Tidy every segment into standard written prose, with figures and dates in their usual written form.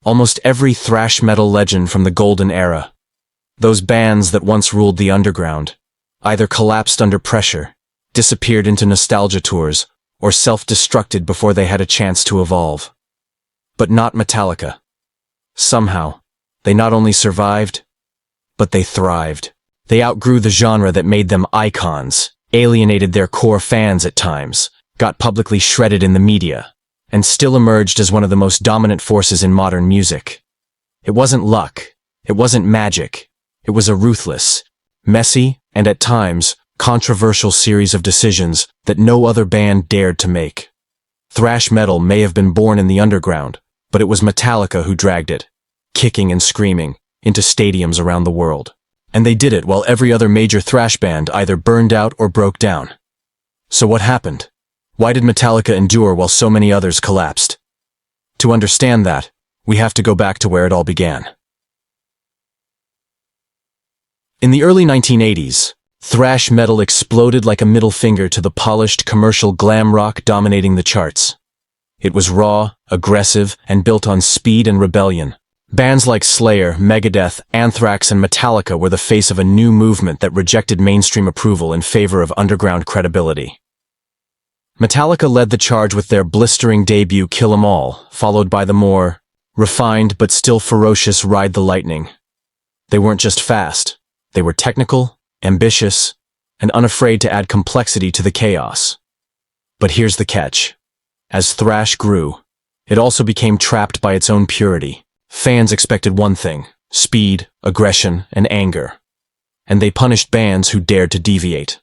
Almost every thrash metal legend from the golden era. Those bands that once ruled the underground either collapsed under pressure, disappeared into nostalgia tours, or self-destructed before they had a chance to evolve. But not Metallica. Somehow, they not only survived, but they thrived. They outgrew the genre that made them icons, alienated their core fans at times, got publicly shredded in the media, and still emerged as one of the most dominant forces in modern music. It wasn't luck. It wasn't magic. It was a ruthless, messy, and at times, controversial series of decisions that no other band dared to make. Thrash metal may have been born in the underground, but it was Metallica who dragged it, kicking and screaming, into stadiums around the world. And they did it while every other major thrash band either burned out or broke down. So what happened? Why did Metallica endure while so many others collapsed? To understand that, we have to go back to where it all began. In the early 1980s, thrash metal exploded like a middle finger to the polished commercial glam rock dominating the charts. It was raw, aggressive, and built on speed and rebellion. Bands like Slayer, Megadeth, Anthrax, and Metallica were the face of a new movement that rejected mainstream approval in favor of underground credibility. Metallica led the charge with their blistering debut Kill 'Em All, followed by the more refined but still ferocious Ride the Lightning. They weren't just fast. They were technical, ambitious, and unafraid to add complexity to the chaos. But here's the catch. As thrash grew, it also became trapped by its own purity. Fans expected one thing: speed, aggression, and anger. And they punished bands who dared to deviate.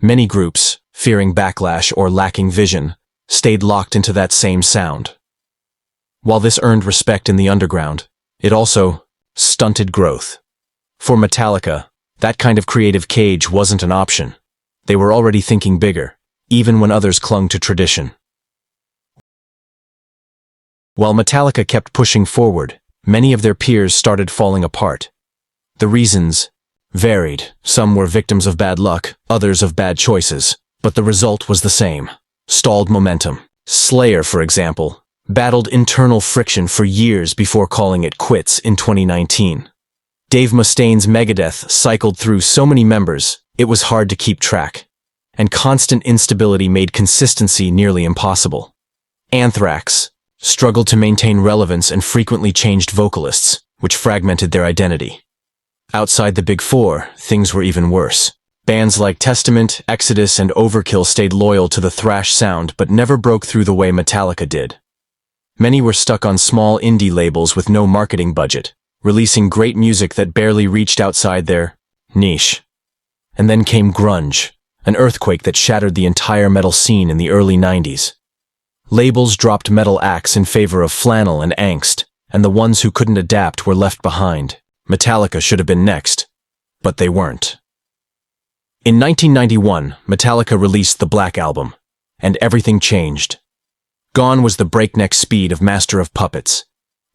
Many groups, fearing backlash or lacking vision, stayed locked into that same sound. While this earned respect in the underground, it also stunted growth. For Metallica, that kind of creative cage wasn't an option. They were already thinking bigger, even when others clung to tradition. While Metallica kept pushing forward, many of their peers started falling apart. The reasons varied. Some were victims of bad luck, others of bad choices, but the result was the same: stalled momentum. Slayer, for example, battled internal friction for years before calling it quits in 2019. Dave Mustaine's Megadeth cycled through so many members, it was hard to keep track, and constant instability made consistency nearly impossible. Anthrax struggled to maintain relevance and frequently changed vocalists, which fragmented their identity. Outside the Big Four, things were even worse. Bands like Testament, Exodus, and Overkill stayed loyal to the thrash sound but never broke through the way Metallica did. Many were stuck on small indie labels with no marketing budget, releasing great music that barely reached outside their niche. And then came grunge, an earthquake that shattered the entire metal scene in the early 90s. Labels dropped metal acts in favor of flannel and angst, and the ones who couldn't adapt were left behind. Metallica should have been next, but they weren't. In 1991, Metallica released the Black Album, and everything changed. Gone was the breakneck speed of Master of Puppets.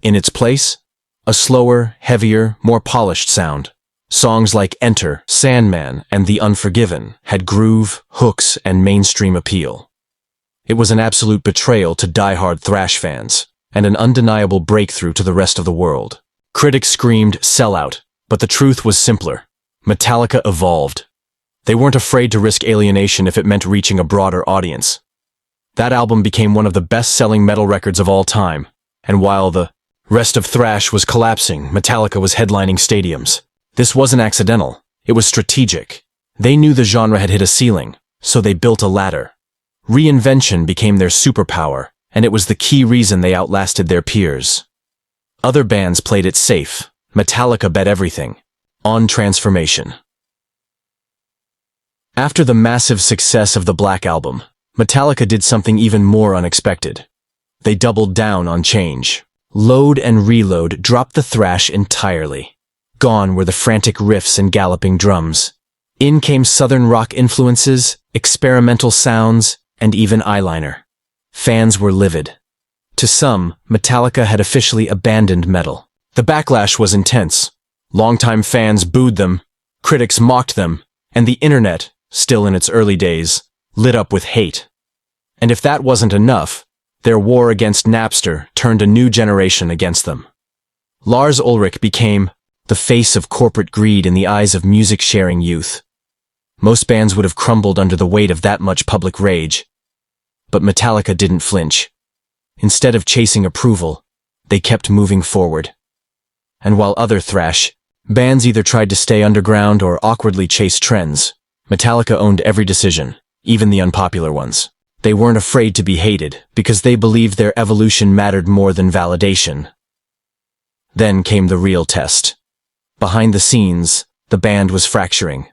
In its place, a slower, heavier, more polished sound. Songs like Enter, Sandman, and The Unforgiven had groove, hooks, and mainstream appeal. It was an absolute betrayal to die-hard thrash fans, and an undeniable breakthrough to the rest of the world. Critics screamed, "Sellout," but the truth was simpler. Metallica evolved. They weren't afraid to risk alienation if it meant reaching a broader audience. That album became one of the best-selling metal records of all time, and while the rest of thrash was collapsing, Metallica was headlining stadiums. This wasn't accidental. It was strategic. They knew the genre had hit a ceiling, so they built a ladder. Reinvention became their superpower, and it was the key reason they outlasted their peers. Other bands played it safe. Metallica bet everything on transformation. After the massive success of the Black Album, Metallica did something even more unexpected. They doubled down on change. Load and Reload dropped the thrash entirely. Gone were the frantic riffs and galloping drums. In came southern rock influences, experimental sounds, and even eyeliner. Fans were livid. To some, Metallica had officially abandoned metal. The backlash was intense. Longtime fans booed them, critics mocked them, and the internet, still in its early days, lit up with hate. And if that wasn't enough, their war against Napster turned a new generation against them. Lars Ulrich became the face of corporate greed in the eyes of music-sharing youth. Most bands would have crumbled under the weight of that much public rage. But Metallica didn't flinch. Instead of chasing approval, they kept moving forward. And while other thrash bands either tried to stay underground or awkwardly chase trends, Metallica owned every decision, even the unpopular ones. They weren't afraid to be hated because they believed their evolution mattered more than validation. Then came the real test. Behind the scenes, the band was fracturing.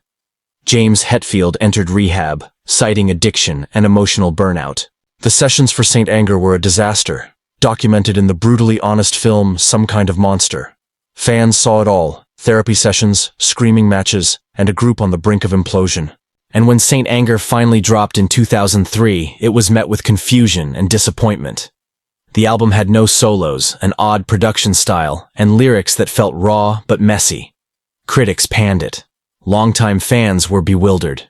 James Hetfield entered rehab, citing addiction and emotional burnout. The sessions for Saint Anger were a disaster, documented in the brutally honest film Some Kind of Monster. Fans saw it all: therapy sessions, screaming matches, and a group on the brink of implosion. And when Saint Anger finally dropped in 2003, it was met with confusion and disappointment. The album had no solos, an odd production style, and lyrics that felt raw but messy. Critics panned it. Longtime fans were bewildered.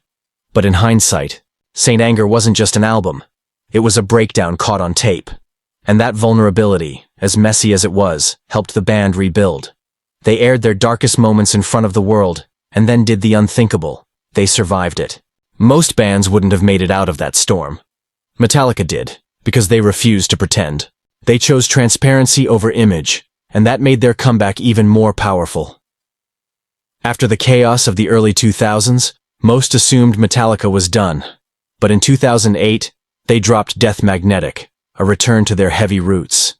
But in hindsight, Saint Anger wasn't just an album. It was a breakdown caught on tape. And that vulnerability, as messy as it was, helped the band rebuild. They aired their darkest moments in front of the world, and then did the unthinkable. They survived it. Most bands wouldn't have made it out of that storm. Metallica did, because they refused to pretend. They chose transparency over image, and that made their comeback even more powerful. After the chaos of the early 2000s, most assumed Metallica was done. But in 2008, they dropped Death Magnetic, a return to their heavy roots.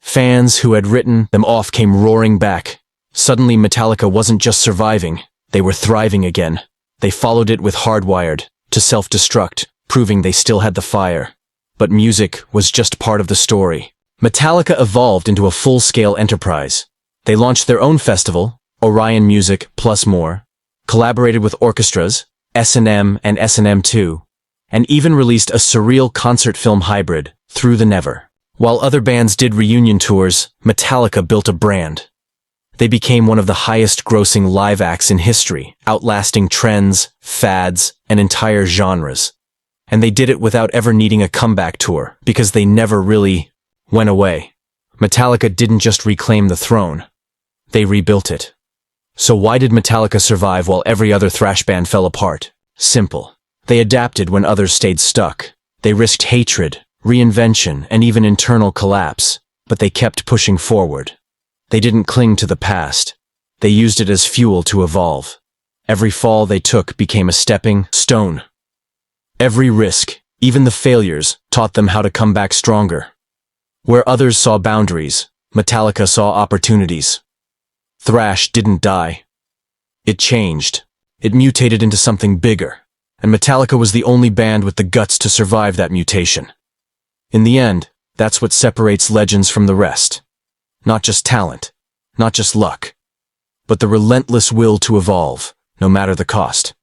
Fans who had written them off came roaring back. Suddenly Metallica wasn't just surviving, they were thriving again. They followed it with Hardwired to self-destruct, proving they still had the fire. But music was just part of the story. Metallica evolved into a full-scale enterprise. They launched their own festival, Orion Music Plus More, collaborated with orchestras, S&M and S&M2, and even released a surreal concert film hybrid, Through the Never. While other bands did reunion tours, Metallica built a brand. They became one of the highest-grossing live acts in history, outlasting trends, fads, and entire genres. And they did it without ever needing a comeback tour, because they never really went away. Metallica didn't just reclaim the throne, they rebuilt it. So why did Metallica survive while every other thrash band fell apart? Simple. They adapted when others stayed stuck. They risked hatred, reinvention, and even internal collapse, but they kept pushing forward. They didn't cling to the past. They used it as fuel to evolve. Every fall they took became a stepping stone. Every risk, even the failures, taught them how to come back stronger. Where others saw boundaries, Metallica saw opportunities. Thrash didn't die. It changed. It mutated into something bigger, and Metallica was the only band with the guts to survive that mutation. In the end, that's what separates legends from the rest. Not just talent, not just luck, but the relentless will to evolve, no matter the cost.